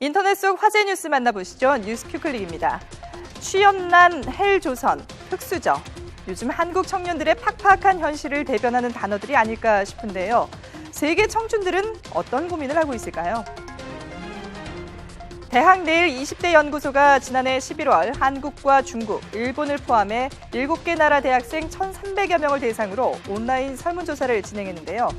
인터넷 속 화제 뉴스 만나보시죠. 뉴스 큐클릭입니다. 취업난, 헬조선, 흑수저. 요즘 한국 청년들의 팍팍한 현실을 대변하는 단어들이 아닐까 싶은데요. 세계 청춘들은 어떤 고민을 하고 있을까요? 대학내일 20대 연구소가 지난해 11월 한국과 중국, 일본을 포함해 7개 나라 대학생 1,300여 명을 대상으로 온라인 설문조사를 진행했는데요.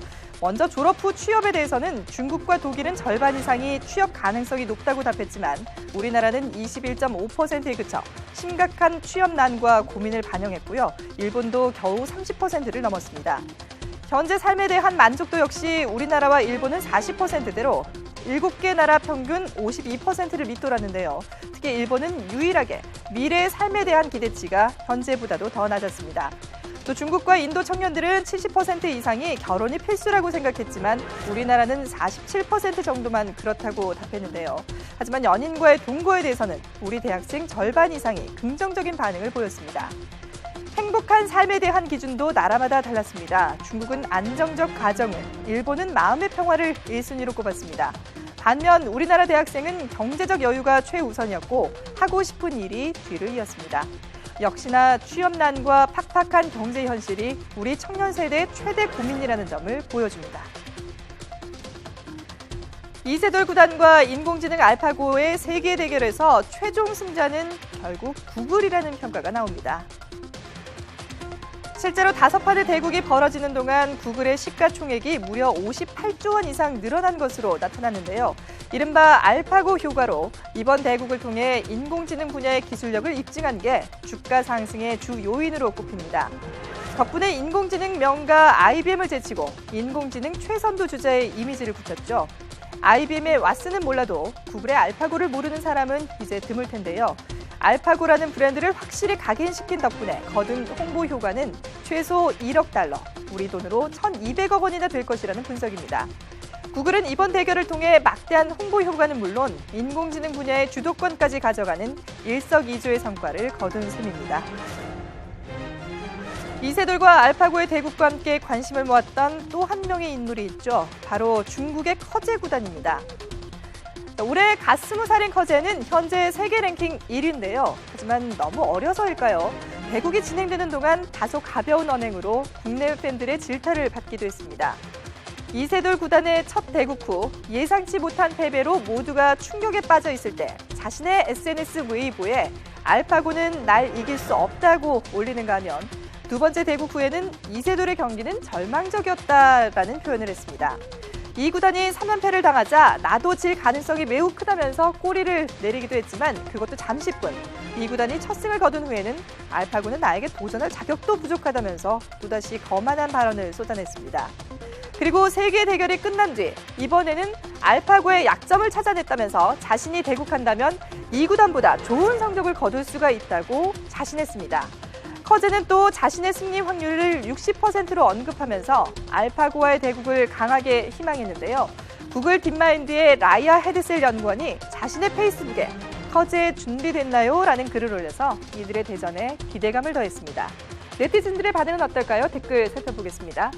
먼저 졸업 후 취업에 대해서는 중국과 독일은 절반 이상이 취업 가능성이 높다고 답했지만 우리나라는 21.5%에 그쳐 심각한 취업난과 고민을 반영했고요. 일본도 겨우 30%를 넘었습니다. 현재 삶에 대한 만족도 역시 우리나라와 일본은 40%대로 7개 나라 평균 52%를 밑돌았는데요. 특히 일본은 유일하게 미래의 삶에 대한 기대치가 현재보다도 더 낮았습니다. 또 중국과 인도 청년들은 70% 이상이 결혼이 필수라고 생각했지만 우리나라는 47% 정도만 그렇다고 답했는데요. 하지만 연인과의 동거에 대해서는 우리 대학생 절반 이상이 긍정적인 반응을 보였습니다. 행복한 삶에 대한 기준도 나라마다 달랐습니다. 중국은 안정적 가정을, 일본은 마음의 평화를 1순위로 꼽았습니다. 반면 우리나라 대학생은 경제적 여유가 최우선이었고 하고 싶은 일이 뒤를 이었습니다. 역시나 취업난과 팍팍한 경제 현실이 우리 청년 세대의 최대 고민이라는 점을 보여줍니다. 이세돌 구단과 인공지능 알파고의 세계 대결에서 최종 승자는 결국 구글이라는 평가가 나옵니다. 실제로 5판의 대국이 벌어지는 동안 구글의 시가총액이 무려 58조 원 이상 늘어난 것으로 나타났는데요. 이른바 알파고 효과로 이번 대국을 통해 인공지능 분야의 기술력을 입증한 게 주가 상승의 주 요인으로 꼽힙니다. 덕분에 인공지능 명가 IBM을 제치고 인공지능 최선두 주자의 이미지를 붙였죠. IBM의 왓슨은 몰라도 구글의 알파고를 모르는 사람은 이제 드물 텐데요. 알파고라는 브랜드를 확실히 각인시킨 덕분에 거둔 홍보 효과는 최소 1억 달러, 우리 돈으로 1,200억 원이나 될 것이라는 분석입니다. 구글은 이번 대결을 통해 막대한 홍보 효과는 물론 인공지능 분야의 주도권까지 가져가는 일석이조의 성과를 거둔 셈입니다. 이세돌과 알파고의 대국과 함께 관심을 모았던 또 한 명의 인물이 있죠. 바로 중국의 커제 구단입니다. 올해 가스무살인 커제는 현재 세계 랭킹 1위인데요. 하지만 너무 어려서일까요? 대국이 진행되는 동안 다소 가벼운 언행으로 국내 팬들의 질타를 받기도 했습니다. 이세돌 구단의 첫 대국 후 예상치 못한 패배로 모두가 충격에 빠져 있을 때 자신의 SNS 웨이보에 알파고는 날 이길 수 없다고 올리는가 하면 두 번째 대국 후에는 이세돌의 경기는 절망적이었다라는 표현을 했습니다. 이 구단이 3연패를 당하자 나도 질 가능성이 매우 크다면서 꼬리를 내리기도 했지만 그것도 잠시뿐. 이 구단이 첫 승을 거둔 후에는 알파고는 나에게 도전할 자격도 부족하다면서 또다시 거만한 발언을 쏟아냈습니다. 그리고 세계 대결이 끝난 뒤 이번에는 알파고의 약점을 찾아냈다면서 자신이 대국한다면 이 구단보다 좋은 성적을 거둘 수가 있다고 자신했습니다. 커제는 또 자신의 승리 확률을 60%로 언급하면서 알파고와의 대국을 강하게 희망했는데요. 구글 딥마인드의 라이아 헤드셀 연구원이 자신의 페이스북에 커제 준비됐나요? 라는 글을 올려서 이들의 대전에 기대감을 더했습니다. 네티즌들의 반응은 어떨까요? 댓글 살펴보겠습니다.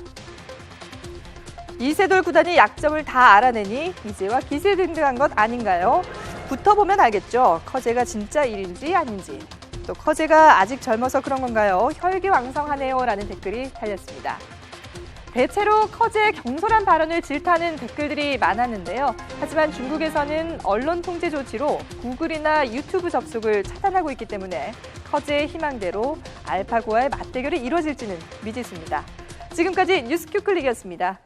이세돌 구단이 약점을 다 알아내니 이제와 기세등등한 것 아닌가요? 붙어보면 알겠죠. 커제가 진짜 일인지 아닌지. 또 커제가 아직 젊어서 그런 건가요? 혈기왕성하네요 라는 댓글이 달렸습니다. 대체로 커제의 경솔한 발언을 질타하는 댓글들이 많았는데요. 하지만 중국에서는 언론 통제 조치로 구글이나 유튜브 접속을 차단하고 있기 때문에 커제의 희망대로 알파고와의 맞대결이 이루어질지는 미지수입니다. 지금까지 뉴스 큐클릭이었습니다.